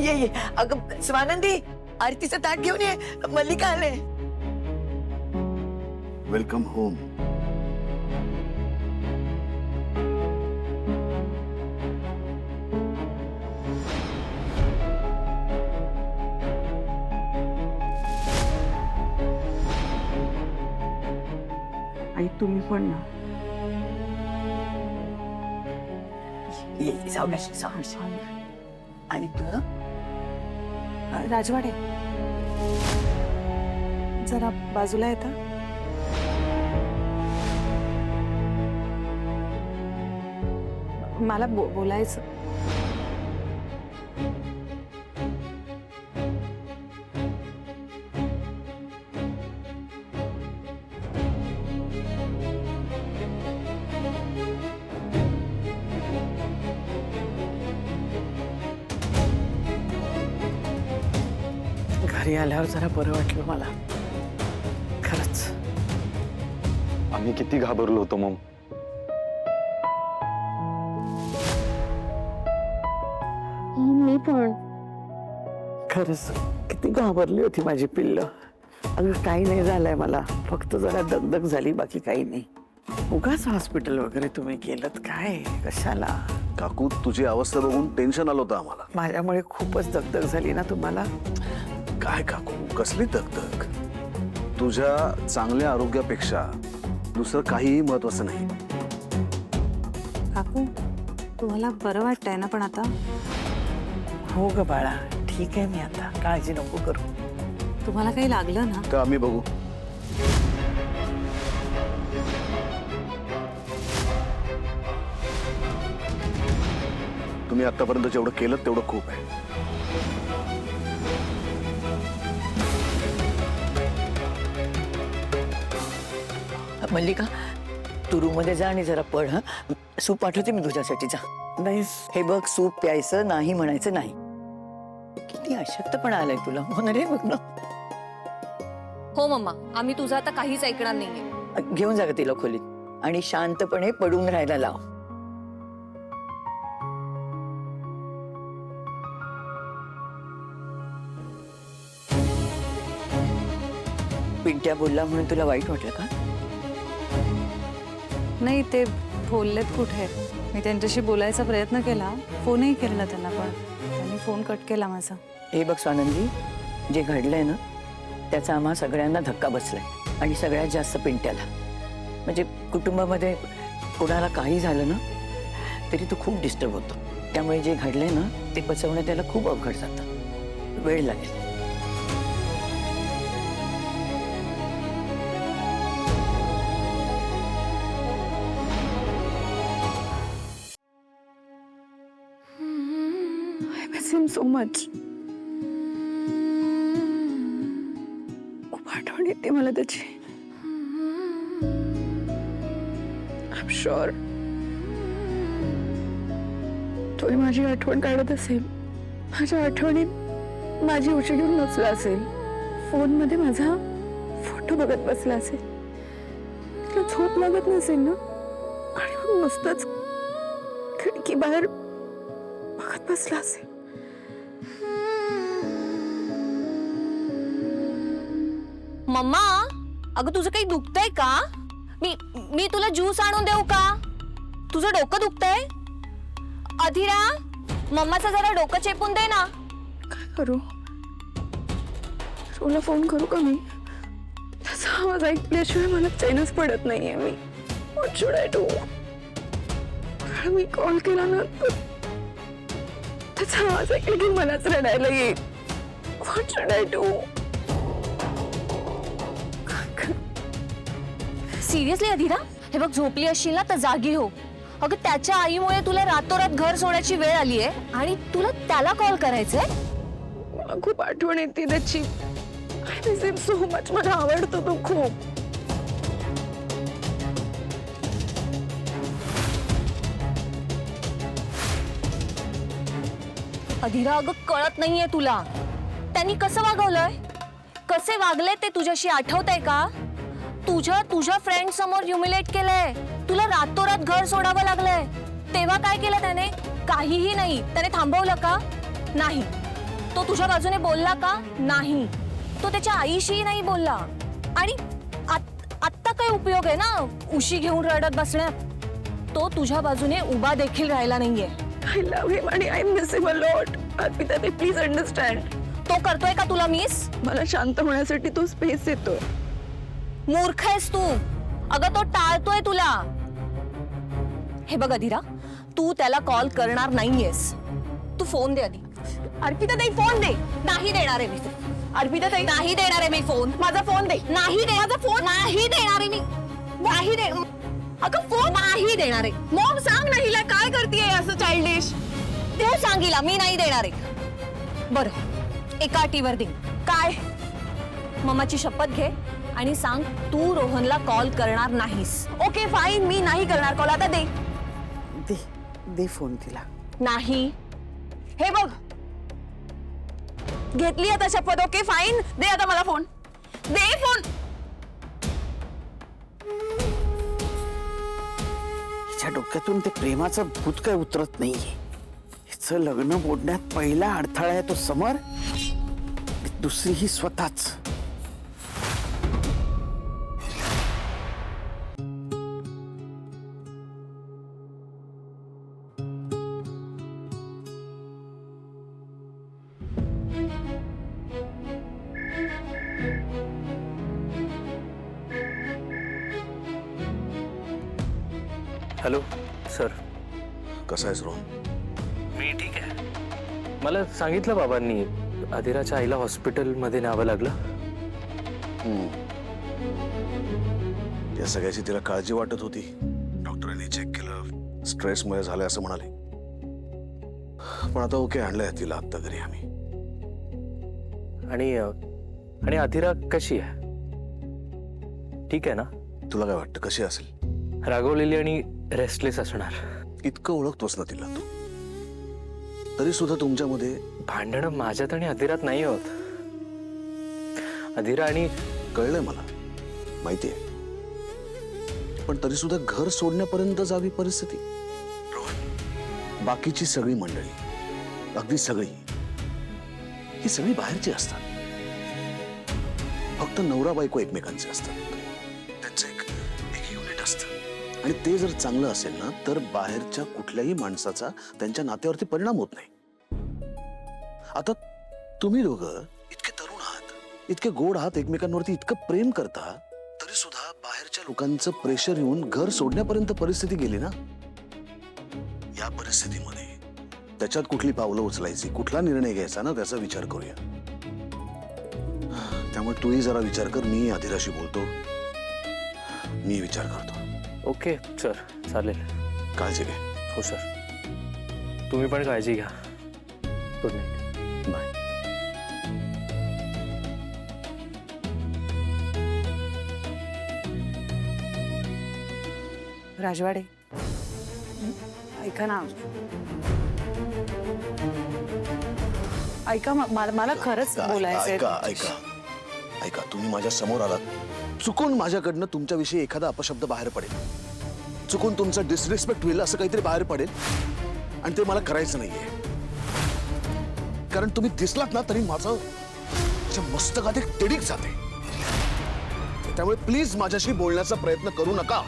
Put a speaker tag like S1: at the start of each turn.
S1: ये अगं स्वानंदी, आरतीचं ताट घेऊन ये, मल्लिका आले.
S2: Welcome home.
S3: आई तुम्ही पण ना.
S1: ये सावकाश. आणि तू
S3: राजवाडे जरा बाजूला येता. मला बोलायचं.
S1: घरी आल्यावर जरा बरं वाटलं मला, खरंच.
S4: आम्ही किती घाबरलो होतो मग.
S3: मी पण
S1: खरंच किती घाबरली होती माझी पिल्लं. अगं काही नाही झालंय मला, फक्त जरा दगदग झाली, बाकी काही नाही. उगाच हॉस्पिटल वगैरे तुम्ही केलत काय, कशाला?
S2: काकू तुझी अवस्था बघून टेन्शन आलं होतं आम्हाला.
S1: माझ्यामुळे खूपच दगदग झाली ना तुम्हाला.
S2: काय काकू, कसली दगदग? तुझ्या चांगल्या आरोग्यापेक्षा दुसरं काहीही महत्वाचं नाही.
S3: काकू तुम्हाला बरं वाटतंय ना पण आता?
S1: हो ग बाळा, ठीक आहे मी आता, काळजी नको करू.
S3: तुम्हाला काही लागलं ना?
S2: तर आम्ही बघू. तुम्ही आतापर्यंत जेवढं केलं तेवढं खूप आहे.
S1: मल्लिका, तू रूम मध्ये जा आणि जरा पड. हा, सूप पाठवते मी तुझ्यासाठी, जा. नाही हे बघ, सूप प्यायचं नाही म्हणायचं नाही. किती अशक्तपणा आलाय तुला, हो ना रे? बघ ना.
S5: हो मम्मा, आम्ही तुझं आता काहीच ऐकणार नाहीये.
S1: घेऊन जा ग तिला खोलीत आणि शांतपणे पडून राहायला लाव. पिंट्या बोलला म्हणून तुला वाईट वाटलं का?
S3: नाही, ते बोललेत कुठे. मी त्यांच्याशी बोलायचा प्रयत्न केला, फोनही केला त्यांना, पण त्यांनी फोन कट केला माझा.
S1: हे बघ स्वानंदी, जे घडलंय ना त्याचा आम्हा सगळ्यांना धक्का बसलाय, आणि सगळ्यात जास्त पिंट्याला. म्हणजे कुटुंबामध्ये कोणाला काही झालं ना तरी तो खूप डिस्टर्ब होतो. त्यामुळे जे घडलंय ना ते पचवण्यात त्याला खूप अवघड जातं, वेळ लागेल.
S3: I miss him so much. खूप आठवण येते मला त्याची. I'm sure तोही माझी आठवण काढत असेल. माझ्या आठवणीत माझी उशी घेऊन बसला असेल. फोन मध्ये माझा फोटो बघत बसला असेल. तिला झोप लागत नसेल ना, आणि मग नुसतंच खिडकी बाहेर बघत बसला असेल.
S5: मम्मा, अगं तुझं काही दुखतंय का? मी तुला ज्यूस आणून देऊ का? तुझं डोकं दुखतंय? अधीरा, मम्माचं जरा डोकं चेपून दे ना.
S3: काय करू? तुला फोन करू का मी? त्याचा आवाज ऐकल्याशिवाय मला चैनच पडत नाहीये. मी What should I do? Me call केला ना तर त्याचा आवाज ऐकला की मलाच रडायला येईल. What should I do?
S5: Seriously Adhira, हे बघ, झोपली असशील ना तर जागी हो. अगं त्याच्या आईमुळे तुला रातोरात घर सोडायची वेळ आलीये आणि तुला त्याला कॉल करायचंय.
S3: मला खूप आठवण येते त्याची. I miss him so much. मला आवडतो तो खूप.
S5: अधीरा, अगं कळत नाहीये तुला, त्यांनी कसं वागवलंय, कसे वागले ते तुझ्याशी आठवतंय का? तुझ्या फ्रेंड समोर ह्युमिलेट केलंय, तुला रातोरात घर सोडावं लागलंय. तेव्हा काय केलं त्याने? काहीही नाही. त्याने थांबवलं का? नाही. तो तुझ्या बाजूने बोलला का? नाही. तो त्याच्या आईशी नाही बोलला. आणि आत्ता काय उपयोग आहे ना उशी घेऊन रडत बसण्यात? तो तुझ्या बाजूने उभा देखील राहिला नाहीये.
S3: आय लव्ह हिम आणि I miss him a lot. Arpita ते प्लीज अंडरस्टँड.
S5: तो करतोय का तुला मिस?
S3: मला शांत होण्यासाठी तो स्पेस देतोय.
S5: मूर्ख आहेस तू. अगं तो टाळतोय तुला. हे बघ अधीरा, तू त्याला कॉल करणार नाहीयेस. तू फोन दे आधी. अर्पिता ताई फोन दे. नाही देणार आहे मी. अर्पिता ताई नाही देणार आहे मी फोन. माझा फोन दे. नाही दे. माझा फोन नाही देणार आहे मी. नाही दे. अगं फोन नाही देणार आहे. मॉम सांग ना हिला काय करतेय असं चाइल्डिश. तू सांग हिला मी नाही देणार आहे. बरं एका अटीवर दे. काय? मम्माची शपथ घे आणि सांग तू रोहनला कॉल करणार नाहीस. ओके फाईन, मी नाही करणार कॉल. आता दे.
S6: दे दे फोन तिला.
S5: नाही. हे बघ घेतली आता शपथ. ओके फाईन, दे आता मला फोन. दे फोन.
S6: हिच्या डोक्यातून ते प्रेमाचं भूत काय उतरत नाहीये. हिचं लग्न मोडण्यात पहिला अडथळा आहे तो समर, दुसरी ही स्वतःच.
S7: Hello sir.
S2: कसा आहेस रोहन?
S7: मी ठीक आहे. मला सांगितलं बाबांनी अधीराच्या आईला हॉस्पिटलमध्ये न्यावं लागलं.
S2: या सगळ्याची तिला काळजी वाटत होती. डॉक्टरांनी चेक केलं, स्ट्रेसमुळे झालंय असं म्हणाले. पण आता ओके, आणलंय तिला आत्ता घरी आम्ही.
S7: आणि अधीरा कशी आहे? ठीक आहे ना?
S2: तुला काय वाटतं कशी असेल?
S7: रागवलेली आणि रेस्टलेस असणार.
S2: इतकं ओळखतोस ना तिला तू, तरी सुद्धा तुमच्यामध्ये
S7: भांडणं माझ्यात आणि अधीरात नाही होत. अधीरा आणि
S2: कळलंय मला, माहितीये. पण तरी सुद्धा घर सोडण्यापर्यंत जावी परिस्थिती. रोहन, बाकीची सगळी मंडळी, अगदी सगळी, ही सगळी बाहेरची असतात. फक्त नवरा बायको एकमेकांचे असतात. त्यांचं एक युनिट असतं. आणि ते जर चांगलं असेल ना तर बाहेरच्या कुठल्याही माणसाचा त्यांच्या नात्यावरती परिणाम होत नाही. आता तुम्ही दोघं इतके तरुण आहात, इतके गोड आहात, एकमेकांवरती इतकं प्रेम करता, तरी सुद्धा बाहेरच्या लोकांचं प्रेशर येऊन घर सोडण्यापर्यंत परिस्थिती गेली ना. या परिस्थितीमध्ये त्याच्यात कुठली पावलं उचलायची, कुठला निर्णय घ्यायचा ना, त्याचा विचार करूया. त्यामुळे तूही जरा विचार कर. मी अधीराशी बोलतो, मी विचार करतो.
S7: ओके सर, चालेल.
S2: काळजी घे.
S7: हो सर, तुम्ही पण काळजी घ्या. Good night.
S2: बाय.
S6: राजवाडे, ऐका ना. ऐका, मला खरंच बोलायचंय.
S2: ऐका ऐका ऐका, तुम्ही माझ्या समोर आलात. चुकून माझ्याकडनं तुमच्याविषयी एखादा अपशब्द बाहेर पडेल, चुकून तुमचा डिसरिस्पेक्ट होईल असं काहीतरी बाहेर पडेल, आणि ते मला करायचं नाहीये. कारण तुम्ही दिसलात ना तरी माझं मस्तकात एक टिडीक जाते. त्यामुळे प्लीज माझ्याशी बोलण्याचा प्रयत्न करू नका.